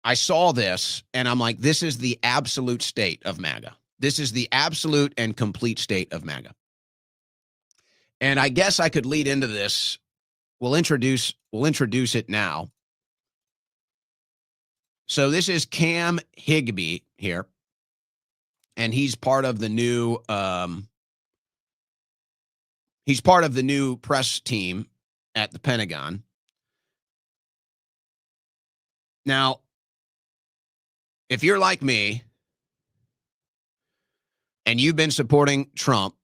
I saw this and I'm like, this is the absolute state of MAGA. This is the absolute and complete state of MAGA. And I guess I could lead into this. We'll introduce it now. So this is Cam Higbee here. And he's part of the new press team at the Pentagon. Now, if you're like me and you've been supporting Trump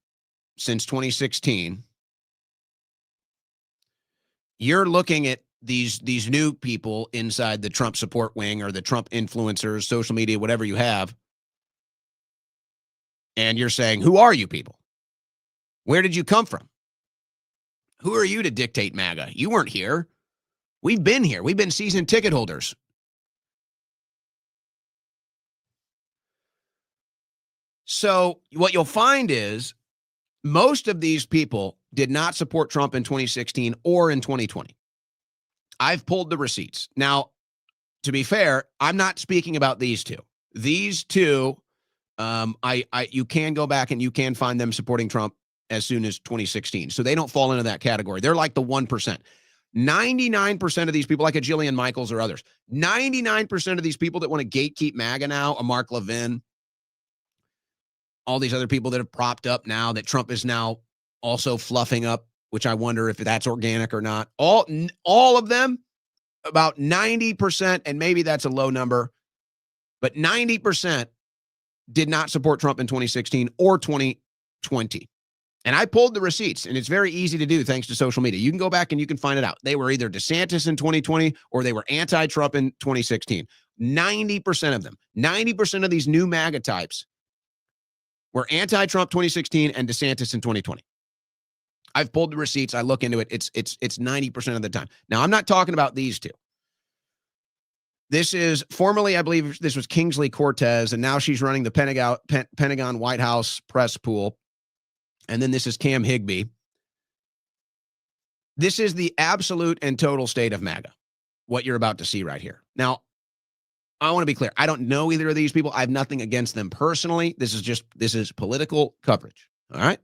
since 2016, you're looking at these new people inside the Trump support wing or the Trump influencers, social media, whatever you have, and you're saying, who are you people? Where did you come from? Who are you to dictate MAGA? You weren't here. We've been here. We've been season ticket holders. So what you'll find is most of these people did not support Trump in 2016 or in 2020. I've pulled the receipts. Now, to be fair, I'm not speaking about these two. These two, you can go back and you can find them supporting Trump as soon as 2016. So they don't fall into that category. They're like the 1%. 99% of these people, like a Jillian Michaels or others, 99% of these people that want to gatekeep MAGA now, a Mark Levin, all these other people that have propped up now that Trump is now also fluffing up, which I wonder if that's organic or not. All of them, about 90%, and maybe that's a low number, but 90% did not support Trump in 2016 or 2020. And I pulled the receipts, and it's very easy to do thanks to social media. You can go back and you can find it out. They were either DeSantis in 2020 or they were anti-Trump in 2016. 90% of them, 90% of these new MAGA types were anti-Trump 2016 and DeSantis in 2020. I've pulled the receipts. I look into it. It's 90% of the time. Now, I'm not talking about these two. This is formerly, I believe this was Kingsley Cortez, and now she's running the Pentagon White House press pool. And then this is Cam Higbee. This is the absolute and total state of MAGA, what you're about to see right here. Now, I want to be clear. I don't know either of these people. I have nothing against them personally. This is political coverage. All right.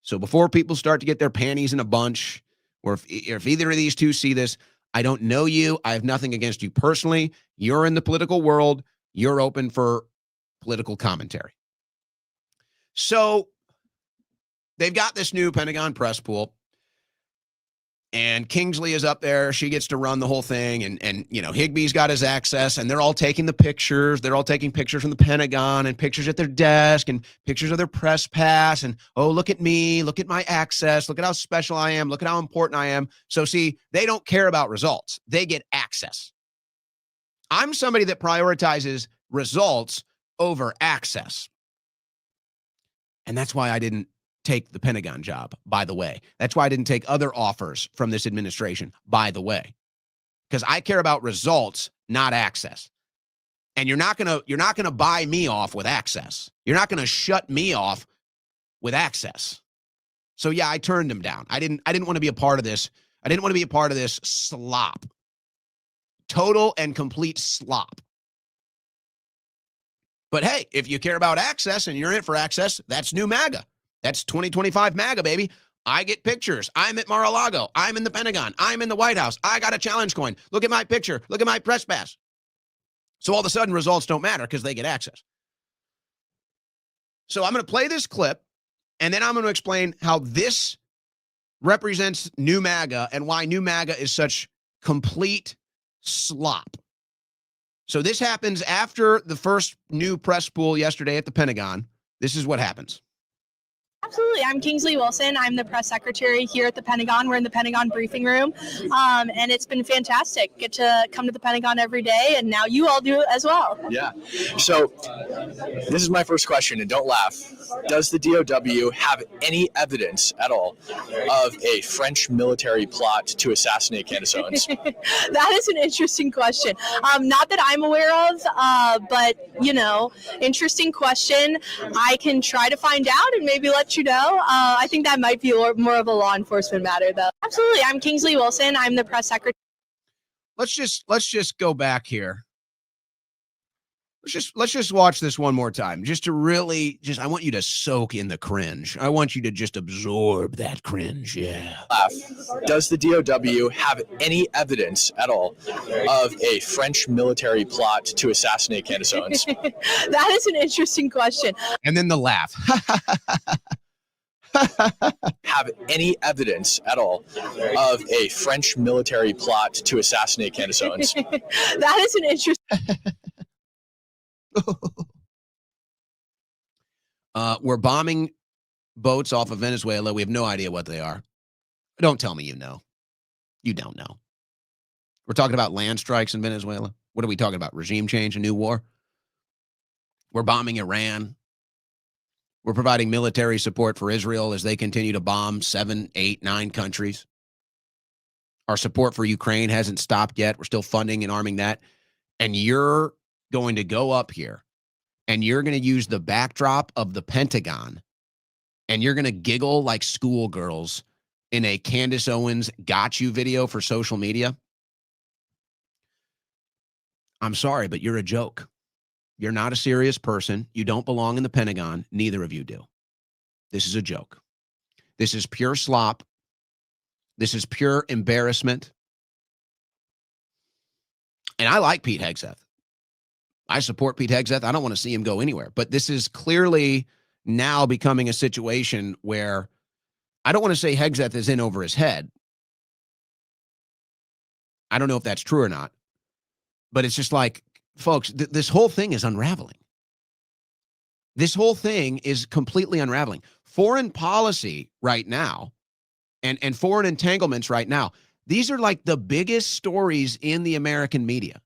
So before people start to get their panties in a bunch, or if either of these two see this, I don't know you. I have nothing against you personally. You're in the political world. You're open for political commentary. So they've got this new Pentagon press pool, and Kingsley is up there. She gets to run the whole thing, and you know, Higbee's got his access, and they're all taking the pictures. They're all taking pictures from the Pentagon and pictures at their desk and pictures of their press pass. And, oh, look at me. Look at my access. Look at how special I am. Look at how important I am. So, see, they don't care about results. They get access. I'm somebody that prioritizes results over access. And that's why I didn't take the Pentagon job, by the way. That's why I didn't take other offers from this administration, by the way, because I care about results, not access. And you're not gonna buy me off with access. You're not gonna shut me off with access. So yeah, I turned him down. I didn't want to be a part of this. I didn't want to be a part of this slop. Total and complete slop. But hey, if you care about access and you're in for access, that's new MAGA. That's 2025 MAGA, baby. I get pictures. I'm at Mar-a-Lago. I'm in the Pentagon. I'm in the White House. I got a challenge coin. Look at my picture. Look at my press pass. So all of a sudden, results don't matter because they get access. So I'm going to play this clip, and then I'm going to explain how this represents new MAGA and why new MAGA is such complete slop. So this happens after the first new press pool yesterday at the Pentagon. This is what happens. Absolutely. I'm Kingsley Wilson. I'm the press secretary here at the Pentagon. We're in the Pentagon briefing room, and it's been fantastic. Get to come to the Pentagon every day, and now you all do it as well. Yeah. So this is my first question, and don't laugh. Does the DOW have any evidence at all of a French military plot to assassinate Candace Owens? That is an interesting question. Not that I'm aware of, but, you know, interesting question. I can try to find out and maybe let you know. I think that might be more of a law enforcement matter, though. Absolutely. I'm Kingsley Wilson. I'm the press secretary. Let's just go back here Let's just watch this one more time, just to really I want you to soak in the cringe. I want you to just absorb that cringe. Yeah. Does the DOW have any evidence at all of a French military plot to assassinate Candace Owens? That is an interesting question. And then the laugh. Have any evidence at all of a French military plot to assassinate Candace Owens? That is an interesting. We're bombing boats off of Venezuela. We have no idea what they are. Don't tell me you know. You don't know. We're talking about land strikes in Venezuela. What are we talking about? Regime change, a new war? We're bombing Iran. We're providing military support for Israel as they continue to bomb 7, 8, 9 countries. Our support for Ukraine hasn't stopped yet. We're still funding and arming that. And you're going to go up here and you're going to use the backdrop of the Pentagon and you're going to giggle like schoolgirls in a Candace Owens got you video for social media. I'm sorry, but you're a joke. You're not a serious person. You don't belong in the Pentagon. Neither of you do. This is a joke. This is pure slop. This is pure embarrassment. And I like Pete Hegseth. I support Pete Hegseth. I don't want to see him go anywhere. But this is clearly now becoming a situation where I don't want to say Hegseth is in over his head. I don't know if that's true or not. But it's just like, folks, this whole thing is unraveling. This whole thing is completely unraveling. Foreign policy right now and foreign entanglements right now, these are like the biggest stories in the American media.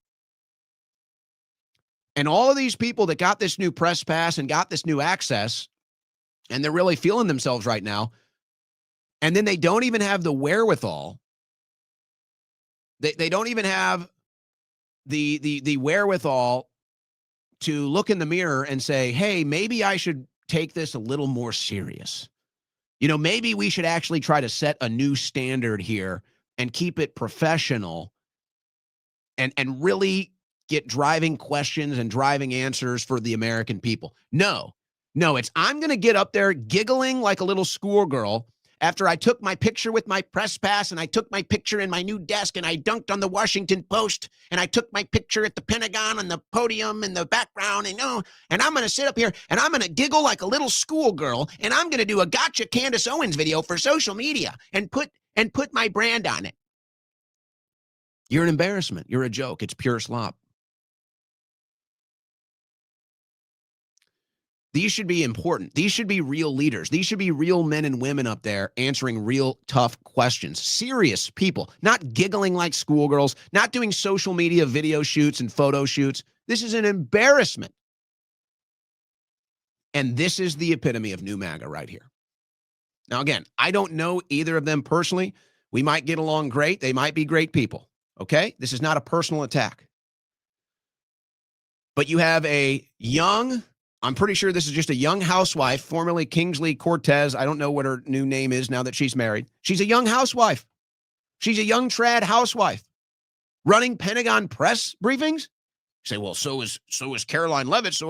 And all of these people that got this new press pass and got this new access, and they're really feeling themselves right now, and then they don't even have the wherewithal. They don't even have the wherewithal to look in the mirror and say, hey, maybe I should take this a little more serious. You know, maybe we should actually try to set a new standard here and keep it professional and really get driving questions and driving answers for the American people. No, it's I'm going to get up there giggling like a little schoolgirl after I took my picture with my press pass and I took my picture in my new desk and I dunked on the Washington Post and I took my picture at the Pentagon on the podium in the background and I'm going to sit up here and I'm going to giggle like a little schoolgirl and I'm going to do a gotcha Candace Owens video for social media and put my brand on it. You're an embarrassment. You're a joke. It's pure slop. These should be important. These should be real leaders. These should be real men and women up there answering real tough questions. Serious people, not giggling like schoolgirls, not doing social media video shoots and photo shoots. This is an embarrassment. And this is the epitome of new MAGA right here. Now, again, I don't know either of them personally. We might get along great. They might be great people. Okay? This is not a personal attack. But you have a young... I'm pretty sure this is just a young housewife, formerly Kingsley Cortez. I don't know what her new name is now that she's married. She's a young housewife. She's a young trad housewife running Pentagon press briefings. You say, well, so is Caroline Levitt. So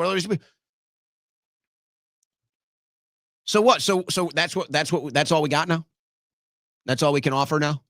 what? So that's all we got now? That's all we can offer now?